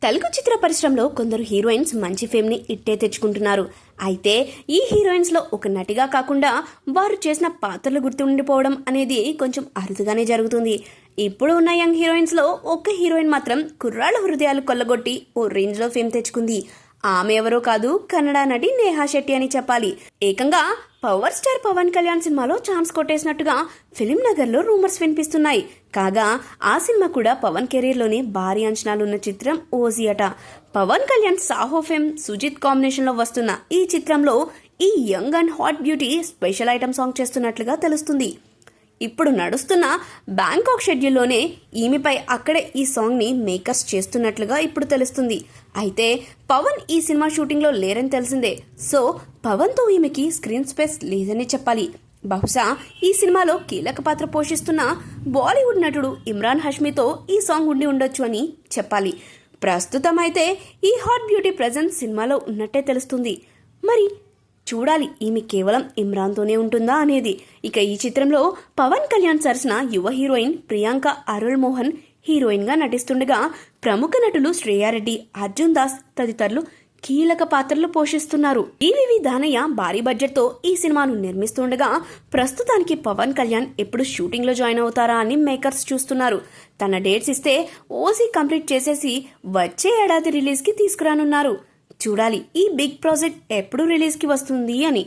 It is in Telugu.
తెలుగు చిత్ర పరిశ్రమలో కొందరు హీరోయిన్స్ మంచి ఫేమ్ని ఇట్టే తెచ్చుకుంటున్నారు. అయితే ఈ హీరోయిన్స్లో ఒక నటిగా కాకుండా వారు చేసిన పాత్రలు గుర్తుండిపోవడం అనేది కొంచెం అరుదుగానే జరుగుతుంది. ఇప్పుడు ఉన్న యంగ్ హీరోయిన్స్లో ఒక్క హీరోయిన్ మాత్రం కుర్రాళ్ళ హృదయాలు కొల్లగొట్టి ఓ రేంజ్లో ఫేమ్ తెచ్చుకుంది. ఆమె ఎవరో కాదు, కన్నడ నటి నేహా శెట్టి అని చెప్పాలి. ఏకంగా పవర్ స్టార్ పవన్ కళ్యాణ్ సినిమాలో ఛాన్స్ కొట్టేసినట్టుగా ఫిలిం నగర్లో రూమర్స్ వినిపిస్తున్నాయి. కాగా ఆ సినిమా కూడా పవన్ కెరీర్లోనే భారీ అంచనాలున్న చిత్రం ఓజీ అట. పవన్ కళ్యాణ్ సాహో ఫేమ్ సుజిత్ కాంబినేషన్లో వస్తున్న ఈ చిత్రంలో ఈ young and hot beauty special item song చేస్తున్నట్లుగా తెలుస్తుంది. ఇప్పుడు నడుస్తున్న బ్యాంకాక్ షెడ్యూల్లోనే ఈమెపై అక్కడే ఈ సాంగ్ని మేకర్స్ చేస్తున్నట్లుగా ఇప్పుడు తెలుస్తుంది. అయితే పవన్ ఈ సినిమా షూటింగ్లో లేరని తెలిసిందే. సో పవన్తో ఈమెకి స్క్రీన్ స్పేస్ లేదని చెప్పాలి. బహుశా ఈ సినిమాలో కీలక పాత్ర పోషిస్తున్న బాలీవుడ్ నటుడు ఇమ్రాన్ హష్మీతో ఈ సాంగ్ ఉండి ఉండొచ్చు అని చెప్పాలి. ప్రస్తుతం అయితే ఈ హాట్ బ్యూటీ ప్రెజెన్స్ సినిమాలో ఉన్నట్టే తెలుస్తుంది. మరి చూడాలి ఈమె కేవలం ఇమ్రాన్తోనే ఉంటుందా అనేది. ఇక ఈ చిత్రంలో పవన్ కళ్యాణ్ సరసన యువ హీరోయిన్ ప్రియాంక అరుళ్ మోహన్ హీరోయిన్గా నటిస్తుండగా ప్రముఖ నటులు శ్రేయారెడ్డి, అర్జున్ దాస్ తదితరులు కీలక పాత్రలు పోషిస్తున్నారు. ఈవీవి దానయ్య భారీ బడ్జెట్తో ఈ సినిమాను నిర్మిస్తుండగా ప్రస్తుతానికి పవన్ కళ్యాణ్ ఎప్పుడు షూటింగ్లో జాయిన్ అవుతారా అని మేకర్స్ చూస్తున్నారు. తన డేట్స్ ఇస్తే ఓసీ కంప్లీట్ చేసేసి వచ్చే ఏడాది రిలీజ్కి తీసుకురానున్నారు. చూడాలి ఈ బిగ్ ప్రాజెక్ట్ ఎప్పుడు రిలీజ్కి వస్తుంది అని.